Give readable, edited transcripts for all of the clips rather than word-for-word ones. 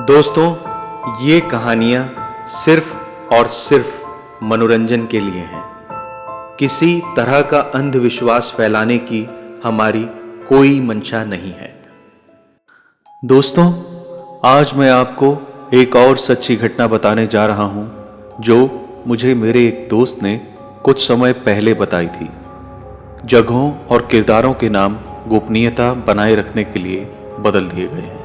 दोस्तों, ये कहानियाँ सिर्फ और सिर्फ मनोरंजन के लिए हैं। किसी तरह का अंधविश्वास फैलाने की हमारी कोई मंशा नहीं है। दोस्तों, आज मैं आपको एक और सच्ची घटना बताने जा रहा हूँ जो मुझे मेरे एक दोस्त ने कुछ समय पहले बताई थी। जगहों और किरदारों के नाम गोपनीयता बनाए रखने के लिए बदल दिए गए हैं।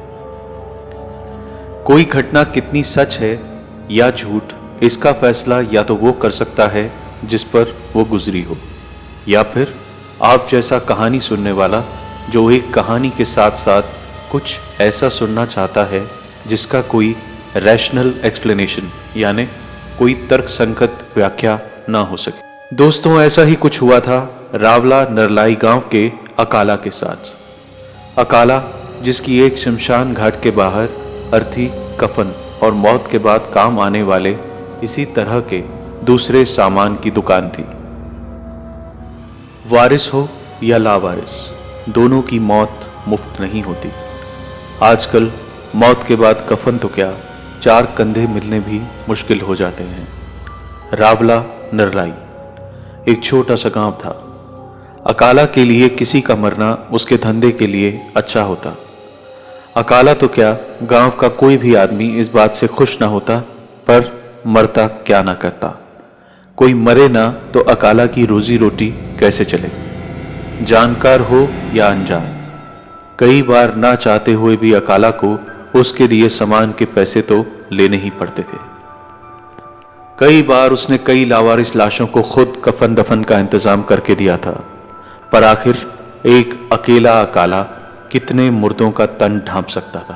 कोई घटना कितनी सच है या झूठ, इसका फैसला या तो वो कर सकता है जिस पर वो गुजरी हो, या फिर आप जैसा कहानी सुनने वाला जो एक कहानी के साथ साथ कुछ ऐसा सुनना चाहता है जिसका कोई रैशनल एक्सप्लेनेशन यानी कोई तर्कसंगत व्याख्या ना हो सके। दोस्तों, ऐसा ही कुछ हुआ था रावला नरलाई गांव के अकाला के साथ। अकाला, जिसकी एक शमशान घाट के बाहर अर्थी, कफन और मौत के बाद काम आने वाले इसी तरह के दूसरे सामान की दुकान थी। वारिस हो या लावारिस, दोनों की मौत मुफ्त नहीं होती। आजकल मौत के बाद कफन तो क्या, 4 कंधे मिलने भी मुश्किल हो जाते हैं। रावला नरलाई एक छोटा सा गांव था। अकाला के लिए किसी का मरना उसके धंधे के लिए अच्छा होता। अकाला तो क्या, गांव का कोई भी आदमी इस बात से खुश ना होता, पर मरता क्या ना करता। कोई मरे ना तो अकाला की रोजी रोटी कैसे चले, जानकार हो या अनजान। कई बार ना चाहते हुए भी अकाला को उसके दिए सामान के पैसे तो लेने ही पड़ते थे। कई बार उसने कई लावारिस लाशों को खुद कफन दफन का इंतजाम करके दिया था, पर आखिर एक अकेला अकाला कितने मुर्दों का तन ढांप सकता था।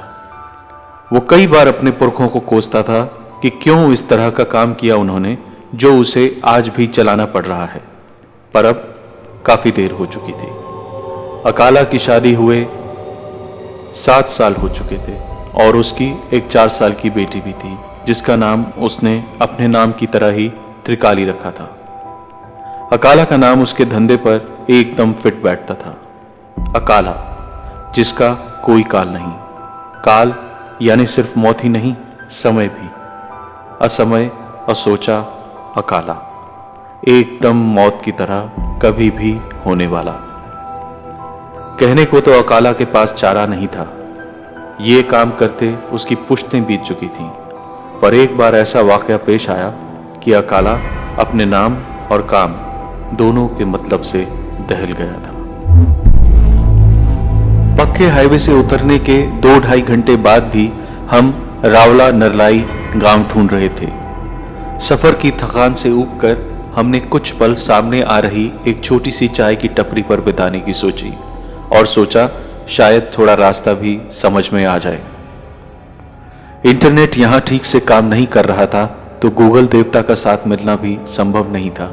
वो कई बार अपने पुरखों को कोसता था कि क्यों इस तरह का काम किया उन्होंने, जो उसे आज भी चलाना पड़ रहा है। पर अब काफी देर हो चुकी थी। अकाला की शादी हुए 7 साल हो चुके थे और उसकी एक 4 साल की बेटी भी थी, जिसका नाम उसने अपने नाम की तरह ही त्रिकाली रखा था। अकाला का नाम उसके धंधे पर एकदम फिट बैठता था। अकाला, जिसका कोई काल नहीं। काल यानी सिर्फ मौत ही नहीं, समय भी। असमय, असोचा, अकाला, एकदम मौत की तरह कभी भी होने वाला। कहने को तो अकाला के पास चारा नहीं था। ये काम करते उसकी पुश्तें बीत चुकी थीं, पर एक बार ऐसा वाकया पेश आया कि अकाला अपने नाम और काम दोनों के मतलब से दहल गया था। पक्के हाईवे से उतरने के 2-2.5 घंटे बाद भी हम रावला नरलाई गांव ढूंढ रहे थे। सफर की थकान से ऊबकर हमने कुछ पल सामने आ रही एक छोटी सी चाय की टपरी पर बिताने की सोची और सोचा शायद थोड़ा रास्ता भी समझ में आ जाए। इंटरनेट यहां ठीक से काम नहीं कर रहा था, तो गूगल देवता का साथ मिलना भी संभव नहीं था।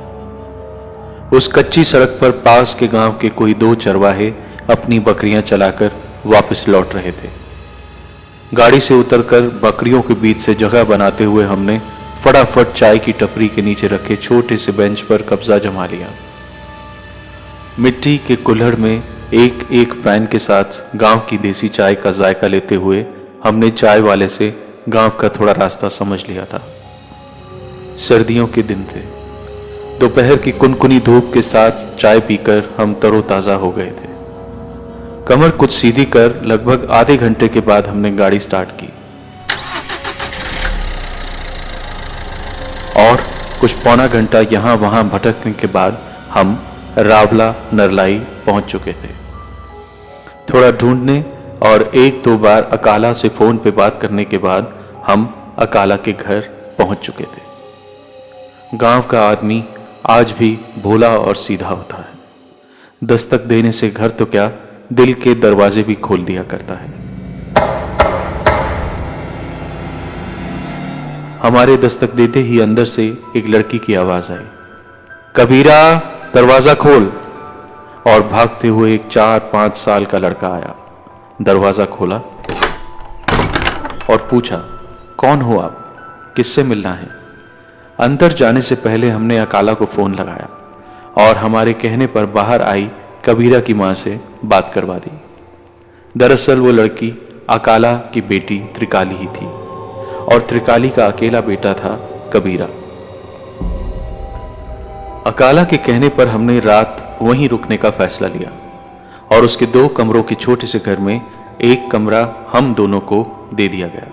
उस कच्ची सड़क पर पास के गांव के कोई 2 चरवाहे अपनी बकरियां चलाकर वापस लौट रहे थे। गाड़ी से उतरकर बकरियों के बीच से जगह बनाते हुए हमने फटाफट चाय की टपरी के नीचे रखे छोटे से बेंच पर कब्जा जमा लिया। मिट्टी के कुल्हड़ में एक एक फैन के साथ गांव की देसी चाय का जायका लेते हुए हमने चाय वाले से गांव का थोड़ा रास्ता समझ लिया था। सर्दियों के दिन थे। दोपहर की कुनकुनी धूप के साथ चाय पीकर हम तरोताजा हो गए थे। कमर कुछ सीधी कर लगभग आधे घंटे के बाद हमने गाड़ी स्टार्ट की और कुछ पौना घंटा यहां वहां भटकने के बाद हम रावला नरलाई पहुंच चुके थे। थोड़ा ढूंढने और 1-2 बार अकाला से फोन पे बात करने के बाद हम अकाला के घर पहुंच चुके थे। गांव का आदमी आज भी भोला और सीधा होता है। दस्तक देने से घर तो क्या, दिल के दरवाजे भी खोल दिया करता है। हमारे दस्तक देते ही अंदर से एक लड़की की आवाज आई, कबीरा दरवाजा खोल। और भागते हुए एक 4-5 साल का लड़का आया। दरवाजा खोला और पूछा, कौन हो आप, किससे मिलना है। अंदर जाने से पहले हमने अकाला को फोन लगाया और हमारे कहने पर बाहर आई कबीरा की मां से बात करवा दी। दरअसल वो लड़की अकाला की बेटी त्रिकाली ही थी। और त्रिकाली का अकेला बेटा था कबीरा। अकाला के कहने पर हमने रात वहीं रुकने का फैसला लिया और उसके 2 कमरों के छोटे से घर में एक कमरा हम दोनों को दे दिया गया।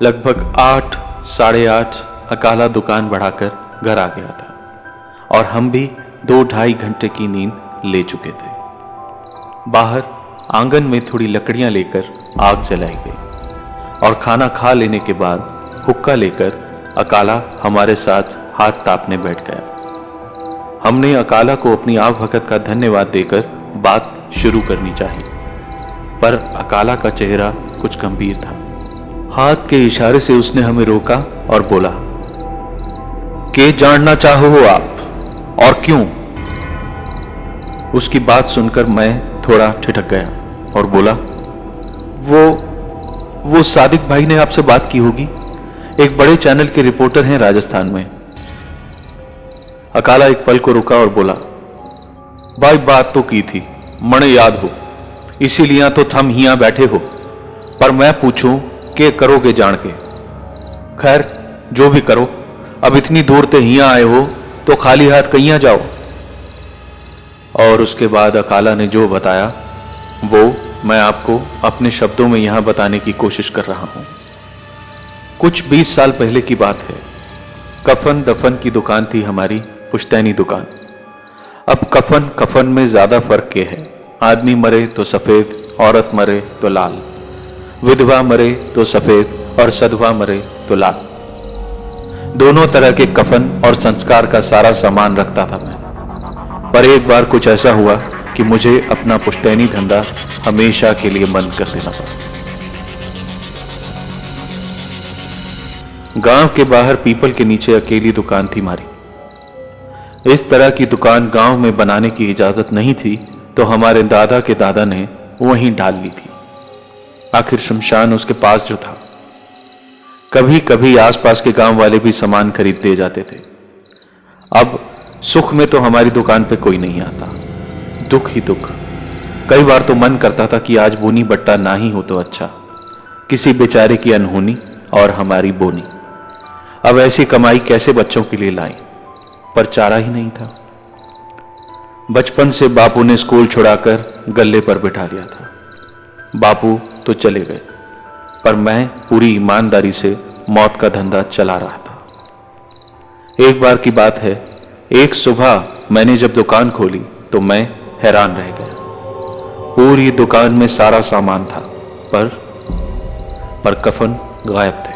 लगभग 8, साढ़े 8 अकाला दुकान बढ़ाकर घर आ गया था और हम भी 2-2.5 घंटे की नींद ले चुके थे। बाहर आंगन में थोड़ी लकड़ियां लेकर आग जलाई गई और खाना खा लेने के बाद हुक्का लेकर अकाला हमारे साथ हाथ तापने बैठ गया। हमने अकाला को अपनी आव भगत का धन्यवाद देकर बात शुरू करनी चाहिए, पर अकाला का चेहरा कुछ गंभीर था। हाथ के इशारे से उसने हमें रोका और बोला, "के जानना चाहो हो आप और क्यों?" उसकी बात सुनकर मैं थोड़ा ठिठक गया और बोला, वो सादिक भाई ने आपसे बात की होगी, एक बड़े चैनल के रिपोर्टर हैं राजस्थान में। अकाला एक पल को रुका और बोला, "भाई बात तो की थी, मने याद हो, इसीलिए तो थम हियां बैठे हो, पर मैं पूछूं के करोगे जान के। खैर जो भी करो, अब इतनी दूर ते हियां आए हो तो खाली हाथ कहीं जाओ।" और उसके बाद अकाला ने जो बताया वो मैं आपको अपने शब्दों में यहां बताने की कोशिश कर रहा हूं। कुछ 20 साल पहले की बात है। कफन दफन की दुकान थी हमारी, पुश्तैनी दुकान। अब कफन में ज्यादा फर्क क्या है? आदमी मरे तो सफेद, औरत मरे तो लाल, विधवा मरे तो सफेद और सधवा मरे तो लाल। दोनों तरह के कफन और संस्कार का सारा सामान रखता था मैं। पर एक बार कुछ ऐसा हुआ कि मुझे अपना पुश्तैनी धंधा हमेशा के लिए बंद कर देना पड़ा। गांव के बाहर पीपल के नीचे अकेली दुकान थी हमारी। इस तरह की दुकान गांव में बनाने की इजाजत नहीं थी, तो हमारे दादा के दादा ने वहीं डाल ली थी। आखिर शमशान उसके पास जो था। कभी कभी आसपास के गांव वाले भी सामान खरीद ले जाते थे। अब सुख में तो हमारी दुकान पे कोई नहीं आता, दुख ही दुख। कई बार तो मन करता था कि आज बोनी बट्टा ना ही हो तो अच्छा, किसी बेचारे की अनहोनी और हमारी बोनी। अब ऐसी कमाई कैसे बच्चों के लिए लाएं, पर चारा ही नहीं था। बचपन से बापू ने स्कूल छुड़ाकर गल्ले पर बिठा दिया था। बापू तो चले गए, पर मैं पूरी ईमानदारी से मौत का धंधा चला रहा था। एक बार की बात है, एक सुबह मैंने जब दुकान खोली तो मैं हैरान रह गया। पूरी दुकान में सारा सामान था, पर कफन गायब थे।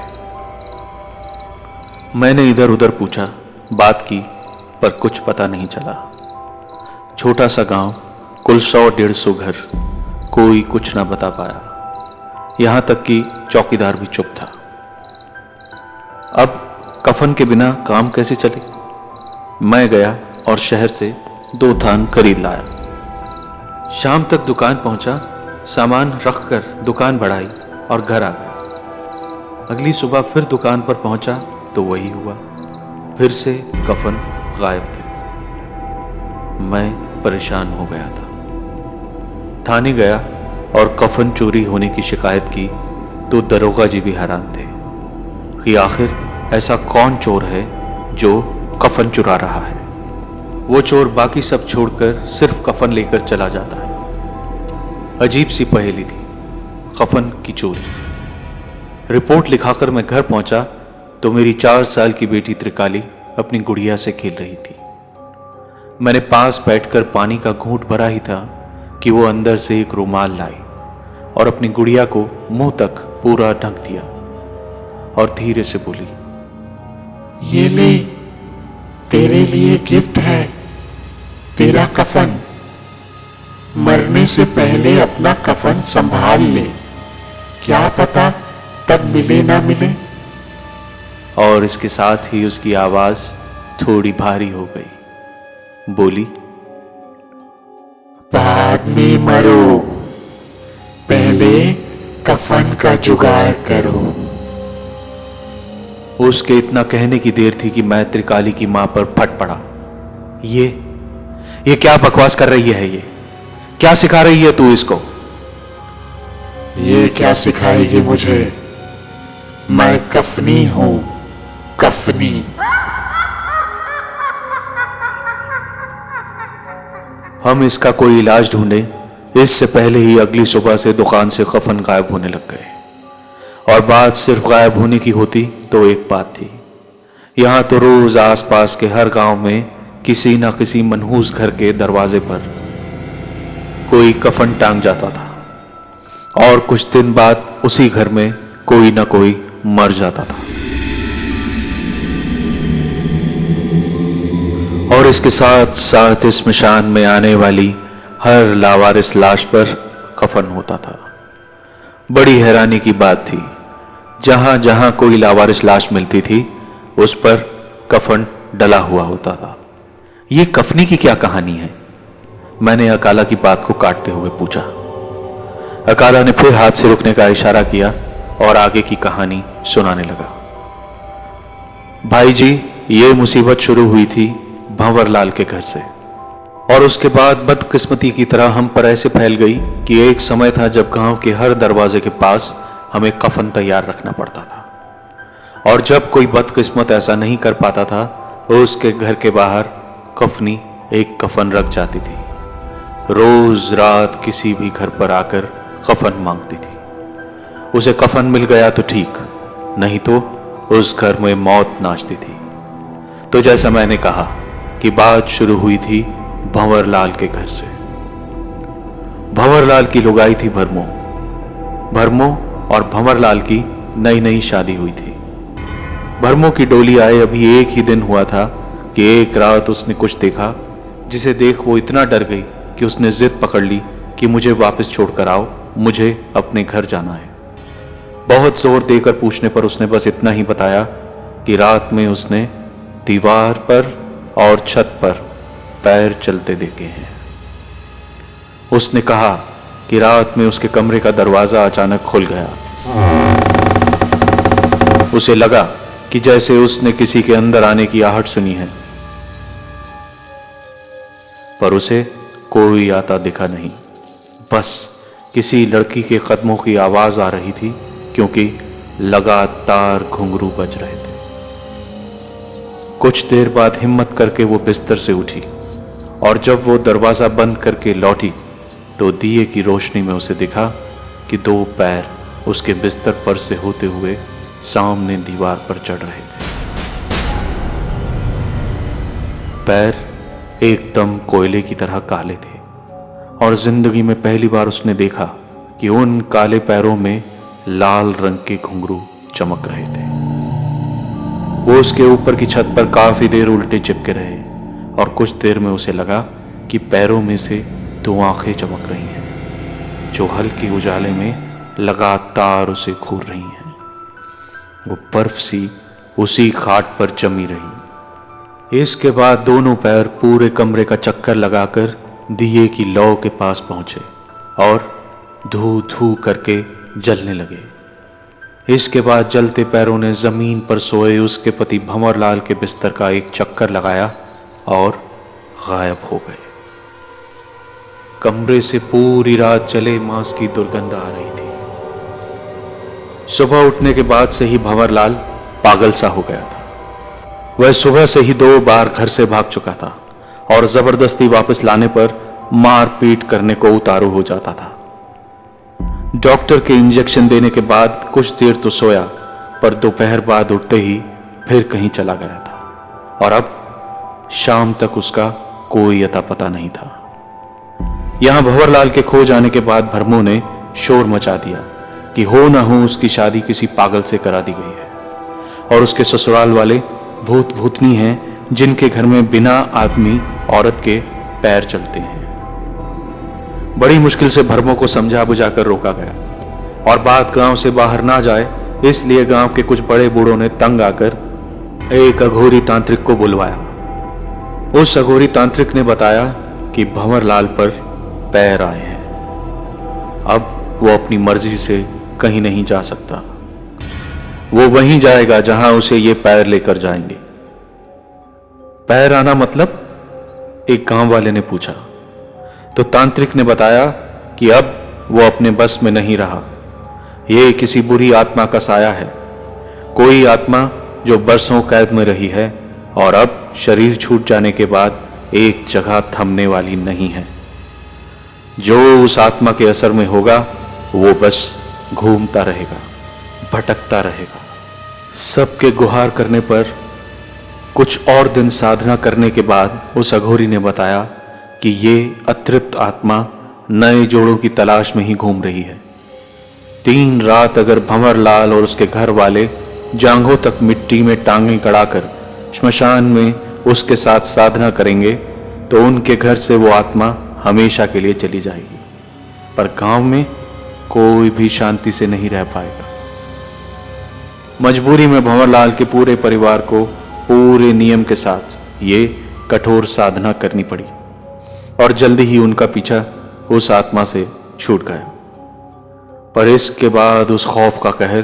मैंने इधर उधर पूछा, बात की, पर कुछ पता नहीं चला। छोटा सा गांव, कुल 100-150 घर, कोई कुछ ना बता पाया। यहां तक कि चौकीदार भी चुप था। अब कफन के बिना काम कैसे चले? मैं गया और शहर से 2 थान खरीद लाया। शाम तक दुकान पहुंचा, सामान रखकर दुकान बढ़ाई और घर आ गया। अगली सुबह फिर दुकान पर पहुंचा तो वही हुआ, फिर से कफन गायब थे। मैं परेशान हो गया था। थाने गया और कफन चोरी होने की शिकायत की तो दरोगा जी भी हैरान थे कि आखिर ऐसा कौन चोर है जो कफन चुरा रहा है। वो चोर बाकी सब छोड़कर सिर्फ कफन लेकर चला जाता है। अजीब सी पहेली थी, कफन की चोरी। रिपोर्ट लिखाकर मैं घर पहुंचा तो मेरी 4 साल की बेटी त्रिकाली अपनी गुड़िया से खेल रही थी। मैंने पास बैठकर पानी का घूंट भरा ही था कि वो अंदर से एक रुमाल लाई और अपनी गुड़िया को मुंह तक पूरा ढक दिया और धीरे से बोली, "ये ले, तेरे लिए गिफ्ट है, तेरा कफन। मरने से पहले अपना कफन संभाल ले, क्या पता तब मिले ना मिले।" और इसके साथ ही उसकी आवाज थोड़ी भारी हो गई। बोली, "बाद में मरो, पहले कफन का जुगाड़ करो।" उसके इतना कहने की देर थी कि मैं त्रिकाली की मां पर फट पड़ा। ये क्या बकवास कर रही है? ये क्या सिखा रही है तू इसको? ये क्या सिखाएगी मुझे? मैं कफनी हूँ, कफनी। हम इसका कोई इलाज ढूंढें, इससे पहले ही अगली सुबह से दुकान से कफन गायब होने लग गए। और बात सिर्फ गायब होने की होती तो एक बात थी, यहाँ तो रोज आसपास के हर गांव में किसी न किसी मनहूस घर के दरवाजे पर कोई कफन टांग जाता था और कुछ दिन बाद उसी घर में कोई न कोई मर जाता था। और इसके साथ साथ इस स्मशान में आने वाली हर लावारिस लाश पर कफन होता था। बड़ी हैरानी की बात थी, जहां जहां कोई लावारिस लाश मिलती थी उस पर कफन डला हुआ होता था। ये कफनी की क्या कहानी है? मैंने अकाला की बात को काटते हुए पूछा। अकाला ने फिर हाथ से रुकने का इशारा किया और आगे की कहानी सुनाने लगा। भाई जी, ये मुसीबत शुरू हुई थी भंवरलाल के घर से, और उसके बाद बदकिस्मती की तरह हम पर ऐसे फैल गई कि एक समय था जब गांव के हर दरवाजे के पास हमें कफन तैयार रखना पड़ता था, और जब कोई बदकिस्मत ऐसा नहीं कर पाता था तो उसके घर के बाहर कफनी एक कफन रख जाती थी। रोज रात किसी भी घर पर आकर कफन मांगती थी। उसे कफन मिल गया तो ठीक, नहीं तो उस घर में मौत नाचती थी। तो जैसा मैंने कहा कि बात शुरू हुई थी भंवरलाल के घर से। भंवरलाल की लुगाई थी भरमो। भरमो और भंवरलाल की नई नई शादी हुई थी। भरमो की डोली आए अभी एक ही दिन हुआ था कि एक रात उसने कुछ देखा जिसे देख वो इतना डर गई कि उसने जिद पकड़ ली कि मुझे वापस छोड़कर आओ, मुझे अपने घर जाना है। बहुत जोर देकर पूछने पर उसने बस इतना ही बताया कि रात में उसने दीवार पर और छत पर पैर चलते देखे हैं। उसने कहा कि रात में उसके कमरे का दरवाजा अचानक खुल गया। उसे लगा कि जैसे उसने किसी के अंदर आने की आहट सुनी है, पर उसे कोई आता दिखा नहीं। बस किसी लड़की के कदमों की आवाज आ रही थी, क्योंकि लगातार घुंघरू बज रहे थे। कुछ देर बाद हिम्मत करके वो बिस्तर से उठी, और जब वो दरवाजा बंद करके लौटी तो दिए की रोशनी में उसे दिखा कि दो पैर उसके बिस्तर पर से होते हुए सामने दीवार पर चढ़ रहे थे। पैर एकदम कोयले की तरह काले थे, और जिंदगी में पहली बार उसने देखा कि उन काले पैरों में लाल रंग के घुंघरू चमक रहे थे। वो उसके ऊपर की छत पर काफी देर उल्टे चिपके रहे, और कुछ देर में उसे लगा कि पैरों में से दो आंखें चमक रही हैं, जो हल्के उजाले में लगातार उसे घूर रही हैं। वो बर्फ सी उसी खाट पर जमी रही। इसके बाद दोनों पैर पूरे कमरे का चक्कर लगाकर दिए की लौ के पास पहुंचे और धू धू करके जलने लगे। इसके बाद जलते पैरों ने जमीन पर सोए उसके पति भंवरलाल के बिस्तर का एक चक्कर लगाया और गायब हो गए। कमरे से पूरी रात जले मांस की दुर्गंध आ रही थी। सुबह उठने के बाद से ही भंवरलाल पागल सा हो गया था। वह सुबह से ही 2 बार घर से भाग चुका था, और जबरदस्ती वापस लाने पर मार पीट करने को उतारू हो जाता था। डॉक्टर के इंजेक्शन देने के बाद कुछ देर तो सोया, पर दोपहर बाद उठते ही फिर कहीं चला गया था, और अब शाम तक उसका कोई अता पता नहीं था। यहां भंवरलाल के खो जाने के बाद भरमो ने शोर मचा दिया कि हो ना हो उसकी शादी किसी पागल से करा दी गई है, और उसके ससुराल वाले भूत भूतनी हैं जिनके घर में बिना आदमी औरत के पैर चलते हैं। बड़ी मुश्किल से भरमो को समझा बुझाकर रोका गया, और बात गांव से बाहर ना जाए इसलिए गांव के कुछ बड़े बूढ़ों ने तंग आकर एक अघोरी तांत्रिक को बुलवाया। उस अघोरी तांत्रिक ने बताया कि भंवरलाल पर पैर आए हैं। अब वो अपनी मर्जी से कहीं नहीं जा सकता। वो वहीं जाएगा जहां उसे ये पैर लेकर जाएंगे। पैर आना मतलब? एक गांव वाले ने पूछा। तो तांत्रिक ने बताया कि अब वो अपने बस में नहीं रहा। ये किसी बुरी आत्मा का साया है, कोई आत्मा जो बरसों कैद में रही है और अब शरीर छूट जाने के बाद एक जगह थमने वाली नहीं है। जो उस आत्मा के असर में होगा वो बस घूमता रहेगा, भटकता रहेगा। सबके गुहार करने पर कुछ और दिन साधना करने के बाद उस अघोरी ने बताया कि ये अतृप्त आत्मा नए जोड़ों की तलाश में ही घूम रही है। 3 रात अगर भंवरलाल और उसके घर वाले जांघों तक मिट्टी में टांगें गड़ाकर श्मशान में उसके साथ साधना करेंगे तो उनके घर से वो आत्मा हमेशा के लिए चली जाएगी, पर गांव में कोई भी शांति से नहीं रह पाएगा। मजबूरी में भंवरलाल के पूरे परिवार को पूरे नियम के साथ ये कठोर साधना करनी पड़ी और जल्दी ही उनका पीछा उस आत्मा से छूट गया। पर इसके बाद उस खौफ का कहर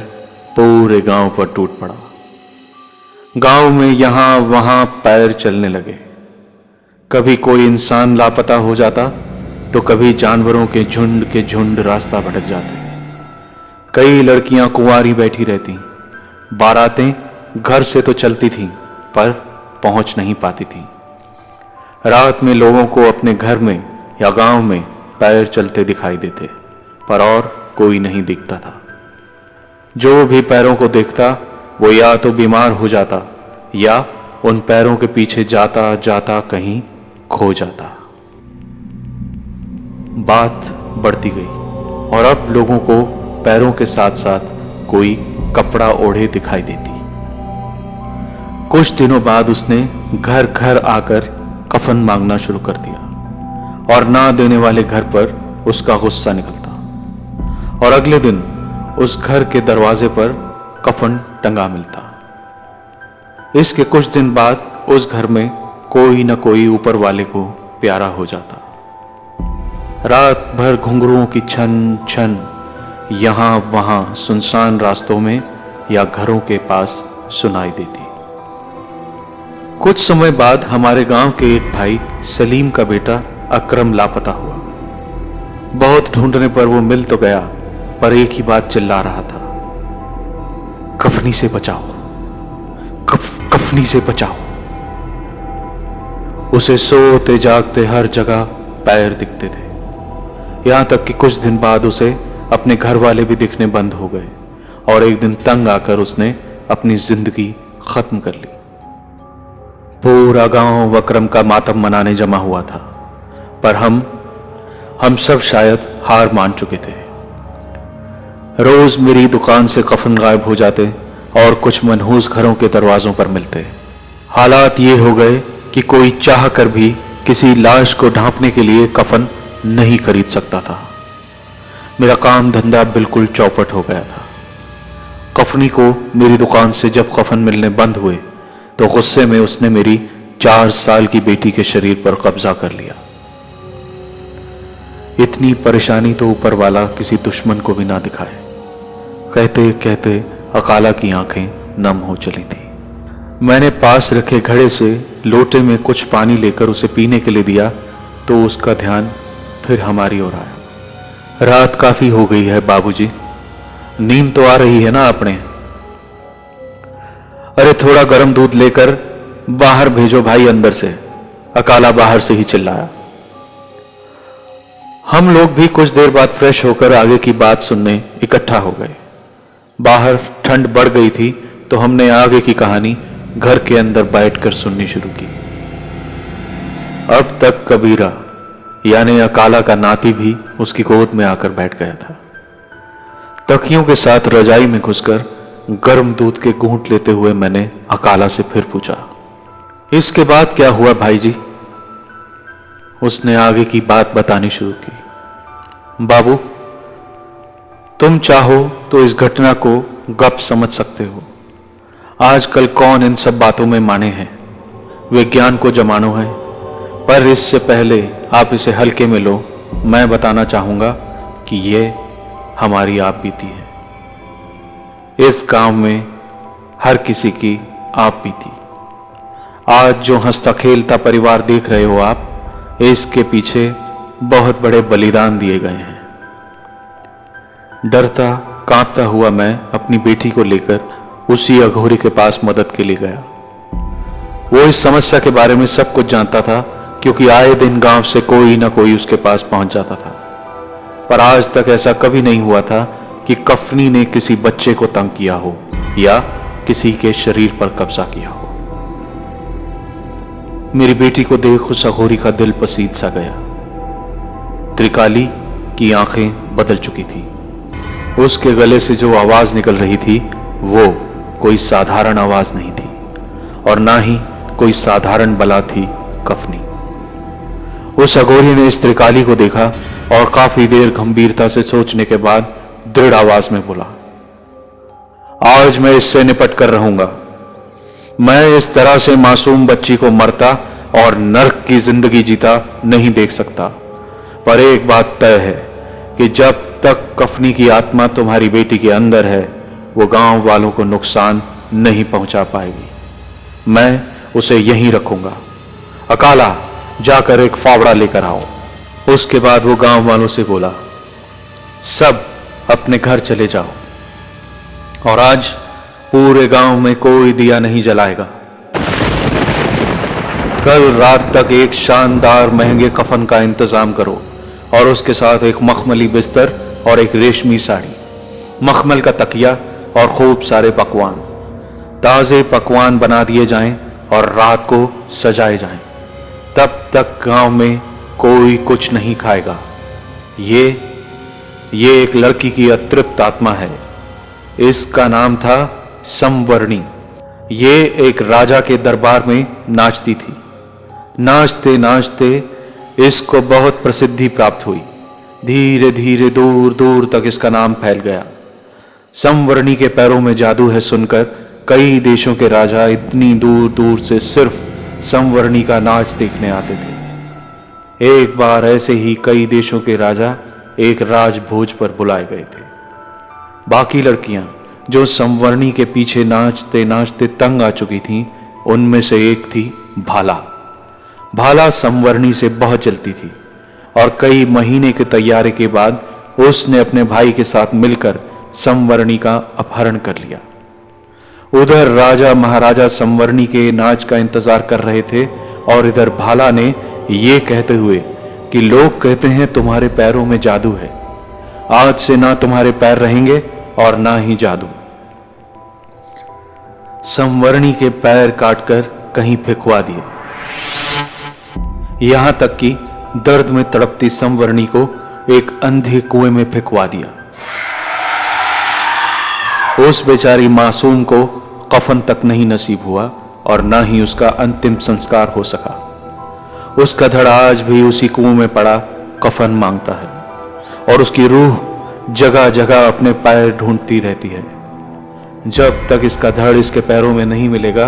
पूरे गांव पर टूट पड़ा। गांव में यहां वहां पैर चलने लगे। कभी कोई इंसान लापता हो जाता तो कभी जानवरों के झुंड रास्ता भटक जाते। कई लड़कियां कुंवारी बैठी रहती। बारातें घर से तो चलती थीं पर पहुंच नहीं पाती थीं। रात में लोगों को अपने घर में या गांव में पैर चलते दिखाई देते, पर और कोई नहीं दिखता था। जो भी पैरों को देखता वो या तो बीमार हो जाता या उन पैरों के पीछे जाता जाता कहीं खो जाता। बात बढ़ती गई और अब लोगों को पैरों के साथ साथ कोई कपड़ा ओढ़े दिखाई देती। कुछ दिनों बाद उसने घर घर आकर कफन मांगना शुरू कर दिया और ना देने वाले घर पर उसका गुस्सा निकलता और अगले दिन उस घर के दरवाजे पर कफन टंगा मिलता। इसके कुछ दिन बाद उस घर में कोई न कोई ऊपर वाले को प्यारा हो जाता। रात भर घुंघरुओं की छन छन यहां वहां सुनसान रास्तों में या घरों के पास सुनाई देती। कुछ समय बाद हमारे गांव के एक भाई सलीम का बेटा अकरम लापता हुआ। बहुत ढूंढने पर वो मिल तो गया, पर एक ही बात चिल्ला रहा था, कफनी से बचाओ, कफनी से बचाओ। उसे सोते जागते हर जगह पैर दिखते थे। यहां तक कि कुछ दिन बाद उसे अपने घर वाले भी दिखने बंद हो गए और एक दिन तंग आकर उसने अपनी जिंदगी खत्म कर ली। पूरा गांव अकरम का मातम मनाने जमा हुआ था, पर हम सब शायद हार मान चुके थे। रोज मेरी दुकान से कफन गायब हो जाते और कुछ मनहूस घरों के दरवाजों पर मिलते। हालात ये हो गए कि कोई चाह कर भी किसी लाश को ढांपने के लिए कफन नहीं खरीद सकता था। मेरा काम धंधा बिल्कुल चौपट हो गया था। कफनी को मेरी दुकान से जब कफन मिलने बंद हुए तो गुस्से में उसने मेरी 4 साल की बेटी के शरीर पर कब्जा कर लिया। इतनी परेशानी तो ऊपर वाला किसी दुश्मन को भी ना दिखाए। कहते कहते अकाला की आंखें नम हो चली थी। मैंने पास रखे घड़े से लोटे में कुछ पानी लेकर उसे पीने के लिए दिया तो उसका ध्यान फिर हमारी ओर आया। रात काफी हो गई है बाबूजी, नींद तो आ रही है ना आपने? अरे थोड़ा गर्म दूध लेकर बाहर भेजो भाई अंदर से, अकाला बाहर से ही चिल्लाया। हम लोग भी कुछ देर बाद फ्रेश होकर आगे की बात सुनने इकट्ठा हो गए। बाहर ठंड बढ़ गई थी तो हमने आगे की कहानी घर के अंदर बैठकर सुननी शुरू की। अब तक कबीरा यानी अकाला का नाती भी उसकी गोद में आकर बैठ गया था। तकियों के साथ रजाई में घुसकर गर्म दूध के घूंट लेते हुए मैंने अकाला से फिर पूछा, इसके बाद क्या हुआ भाई जी? उसने आगे की बात बतानी शुरू की। बाबू, तुम चाहो तो इस घटना को गप समझ सकते हो। आजकल कौन इन सब बातों में माने हैं, विज्ञान को जमानो है। पर इससे पहले आप इसे हल्के में लो, मैं बताना चाहूंगा कि ये हमारी आप बीती है। इस गांव में हर किसी की आप बीती। आज जो हंसता खेलता परिवार देख रहे हो आप, इसके पीछे बहुत बड़े बलिदान दिए गए हैं। डरता कांपता हुआ मैं अपनी बेटी को लेकर उसी अघोरी के पास मदद के लिए गया। वो इस समस्या के बारे में सब कुछ जानता था, क्योंकि आए दिन गांव से कोई ना कोई उसके पास पहुंच जाता था। पर आज तक ऐसा कभी नहीं हुआ था कि कफनी ने किसी बच्चे को तंग किया हो या किसी के शरीर पर कब्जा किया हो। मेरी बेटी को देख उस अघोरी का दिल पसीज सा गया। त्रिकाली की आंखें बदल चुकी थी। उसके गले से जो आवाज निकल रही थी वो कोई साधारण आवाज नहीं थी और ना ही कोई साधारण बला थी कफनी। उस अघोरी ने इस त्रिकाली को देखा और काफी देर गंभीरता से सोचने के बाद दृढ़ आवाज में बोला, आज मैं इससे निपट कर रहूंगा। मैं इस तरह से मासूम बच्ची को मरता और नर्क की जिंदगी जीता नहीं देख सकता। पर एक बात तय है कि जब तक कफनी की आत्मा तुम्हारी बेटी के अंदर है, वो गांव वालों को नुकसान नहीं पहुंचा पाएगी। मैं उसे यहीं रखूंगा। अकाला, जाकर एक फावड़ा लेकर आओ। उसके बाद वो गांव वालों से बोला, सब अपने घर चले जाओ और आज पूरे गांव में कोई दिया नहीं जलाएगा। कल रात तक एक शानदार महंगे कफन का इंतजाम करो और उसके साथ एक मखमली बिस्तर और एक रेशमी साड़ी, मखमल का तकिया और खूब सारे पकवान। ताजे पकवान बना दिए जाएं और रात को सजाए जाएं। तब तक गांव में कोई कुछ नहीं खाएगा। ये एक लड़की की अतृप्त आत्मा है। इसका नाम था संवरणी। ये एक राजा के दरबार में नाचती थी। नाचते नाचते इसको बहुत प्रसिद्धि प्राप्त हुई। धीरे धीरे दूर दूर तक इसका नाम फैल गया। संवरणी के पैरों में जादू है सुनकर कई देशों के राजा इतनी दूर दूर से सिर्फ संवरणी का नाच देखने आते थे। एक बार ऐसे ही कई देशों के राजा एक राजभोज पर बुलाए गए थे। बाकी लड़कियां जो संवरणी के पीछे नाचते नाचते तंग आ चुकी थीं, उनमें से एक थी भाला। भाला संवरणी से बहुत जलती थी और कई महीने की तैयारी के बाद उसने अपने भाई के साथ मिलकर संवरणी का अपहरण कर लिया। उधर राजा महाराजा संवरणी के नाच का इंतजार कर रहे थे और इधर भाला ने ये कहते हुए कि लोग कहते हैं तुम्हारे पैरों में जादू है, आज से ना तुम्हारे पैर रहेंगे और ना ही जादू। संवरणी के पैर काटकर कहीं फेंकवा दिए। यहां तक कि दर्द में तड़पती संवरणी को एक अंधे कुएं में फेंकवा दिया। उस बेचारी मासूम को कफन तक नहीं नसीब हुआ और ना ही उसका अंतिम संस्कार हो सका। उसका धड़ आज भी उसी कुएं में पड़ा कफन मांगता है और उसकी रूह जगह जगह अपने पैर ढूंढती रहती है। जब तक इसका धड़ इसके पैरों में नहीं मिलेगा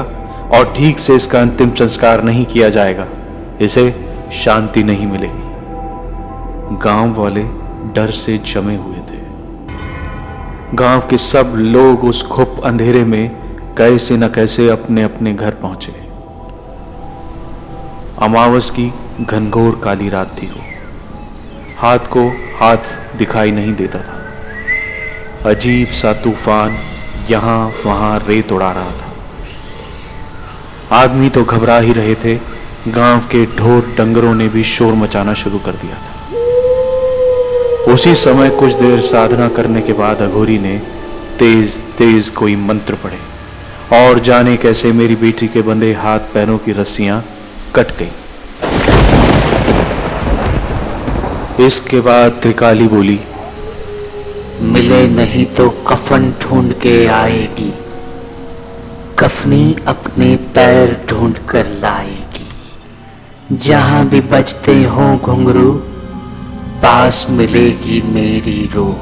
और ठीक से इसका अंतिम संस्कार नहीं किया जाएगा, इसे शांति नहीं मिलेगी। गांव वाले डर से जमे हुए थे। गांव के सब लोग उस घुप अंधेरे में कैसे न कैसे अपने अपने घर पहुंचे। अमावस की घनघोर काली रात थी। वो हाथ को हाथ दिखाई नहीं देता था। अजीब सा तूफान यहां वहां रेत उड़ा रहा था। आदमी तो घबरा ही रहे थे, गांव के ढोर डंगरों ने भी शोर मचाना शुरू कर दिया था। उसी समय कुछ देर साधना करने के बाद अघोरी ने तेज तेज कोई मंत्र पढ़े और जाने कैसे मेरी बेटी के बंधे हाथ पैरों की रस्सियां कट गई। इसके बाद त्रिकाली बोली, मिले नहीं तो कफन ढूंढ के आएगी, कफनी अपने पैर ढूंढ कर लाएगी। जहां भी बजते हो घुंघरू, पास मिलेगी मेरी रूह।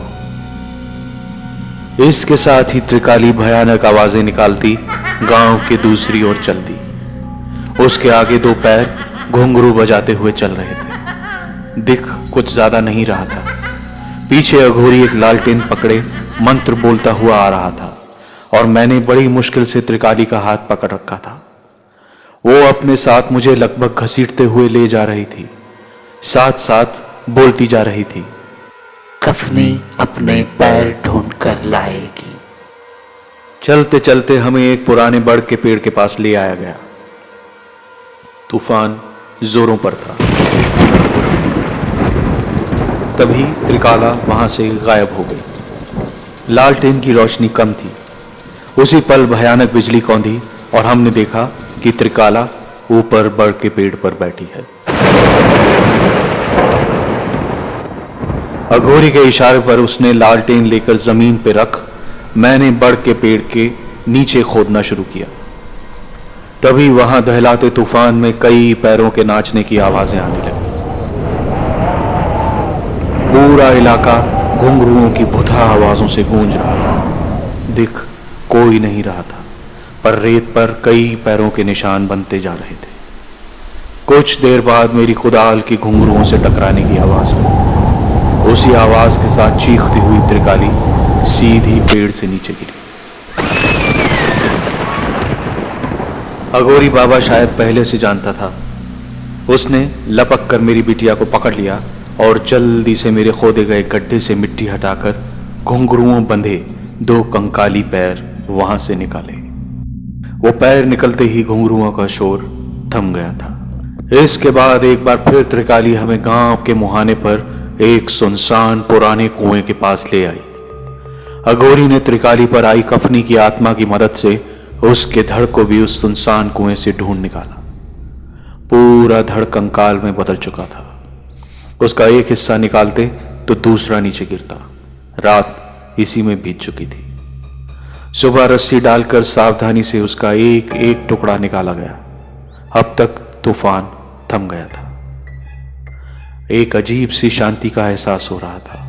इसके साथ ही त्रिकाली भयानक आवाजें निकालती गांव के दूसरी ओर चल दी। उसके आगे दो पैर घुंघरू बजाते हुए चल रहे थे। दिख कुछ ज्यादा नहीं रहा था। पीछे अघोरी एक लालटेन पकड़े मंत्र बोलता हुआ आ रहा था और मैंने बड़ी मुश्किल से त्रिकाली का हाथ पकड़ रखा था। वो अपने साथ मुझे लगभग घसीटते हुए ले जा रही थी, साथ साथ बोलती जा रही थी, कफनी अपने पैर ढूंढ कर लाएगी। चलते चलते हमें एक पुराने बड़ के पेड़ के पास ले आया गया। तूफान जोरों पर था। तभी त्रिकाला वहां से गायब हो गई। लालटेन की रोशनी कम थी। उसी पल भयानक बिजली कौंधी और हमने देखा कि त्रिकाला ऊपर बड़ के पेड़ पर बैठी है। अघोरी के इशारे पर उसने लालटेन लेकर जमीन पर रख मैंने बड़ के पेड़ के नीचे खोदना शुरू किया। तभी वहां दहलाते तूफान में कई पैरों के नाचने की आवाजें आने लगी। पूरा इलाका घुंघरुओं की भुथा आवाजों से गूंज रहा था। दिख कोई नहीं रहा था, पर रेत पर कई पैरों के निशान बनते जा रहे थे। कुछ देर बाद मेरी कुदाल की घुंघरुओं से टकराने की आवाज हुई। उसी आवाज के साथ चीखती हुई त्रिकाली सीधी पेड़ से नीचे गिरी। अघोरी बाबा शायद पहले से जानता था। उसने लपक कर मेरी बिटिया को पकड़ लिया और जल्दी से मेरे खोदे गए गड्ढे से मिट्टी हटाकर घुंघरुओं बंधे 2 कंकाली पैर वहां से निकाले। वो पैर निकलते ही घुंघरुओं का शोर थम गया था। इसके बाद एक बार फिर त्रिकाली हमें गांव के मुहाने पर एक सुनसान पुराने कुएं के पास ले आई। अघोरी ने त्रिकाली पर आई कफनी की आत्मा की मदद से उसके धड़ को भी उस सुनसान कुएं से ढूंढ निकाला। पूरा धड़ कंकाल में बदल चुका था। उसका एक हिस्सा निकालते तो दूसरा नीचे गिरता। रात इसी में बीत चुकी थी। सुबह रस्सी डालकर सावधानी से उसका एक एक टुकड़ा निकाला गया। अब तक तूफान थम गया था। एक अजीब सी शांति का एहसास हो रहा था।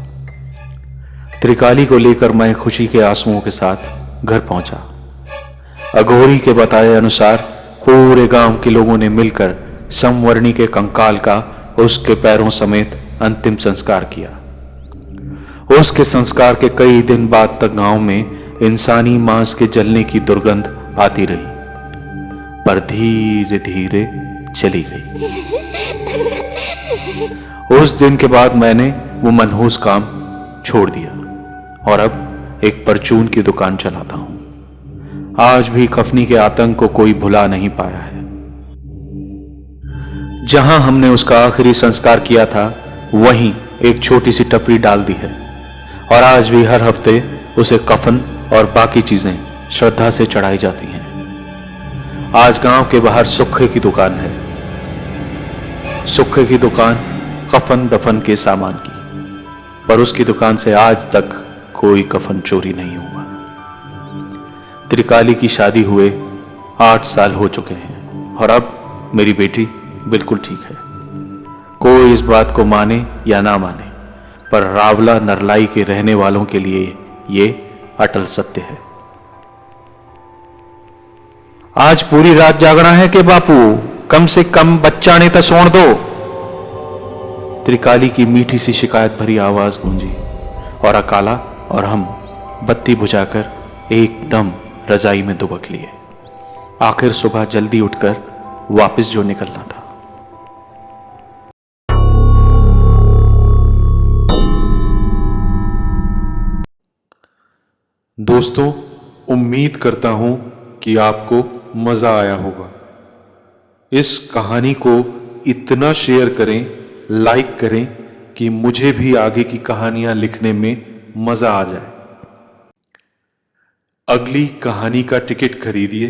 त्रिकाली को लेकर मैं खुशी के आंसुओं के साथ घर पहुंचा। अघोरी के बताए अनुसार पूरे गांव के लोगों ने मिलकर समवर्णी के कंकाल का उसके पैरों समेत अंतिम संस्कार किया। उसके संस्कार के कई दिन बाद तक गांव में इंसानी मांस के जलने की दुर्गंध आती रही, पर धीरे धीरे चली गई। उस दिन के बाद मैंने वो मनहूस काम छोड़ दिया और अब एक परचून की दुकान चलाता हूं। आज भी कफनी के आतंक को कोई भुला नहीं पाया है। जहां हमने उसका आखिरी संस्कार किया था वहीं एक छोटी सी टपरी डाल दी है और आज भी हर हफ्ते उसे कफन और बाकी चीजें श्रद्धा से चढ़ाई जाती हैं। आज गांव के बाहर सुक्खे की दुकान है। सुक्खे की दुकान कफन दफन के सामान की, पर उसकी दुकान से आज तक कोई कफन चोरी नहीं हुआ। त्रिकाली की शादी हुए 8 साल हो चुके हैं और अब मेरी बेटी बिल्कुल ठीक है। कोई इस बात को माने या ना माने, पर रावला नरलाई के रहने वालों के लिए ये अटल सत्य है। आज पूरी रात जागना है कि बापू, कम से कम बच्चा ने तो सोण दो। त्रिकाली की मीठी सी शिकायत भरी आवाज गूंजी और अकाला और हम बत्ती बुझाकर एकदम रजाई में दुबक लिए। आखिर सुबह जल्दी उठकर वापस जो निकलना था। दोस्तों, उम्मीद करता हूं कि आपको मजा आया होगा। इस कहानी को इतना शेयर करें, लाइक करें कि मुझे भी आगे की कहानियां लिखने में मजा आ जाए। अगली कहानी का टिकट खरीदिए,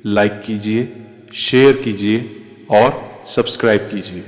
लाइक कीजिए, शेयर कीजिए और सब्सक्राइब कीजिए।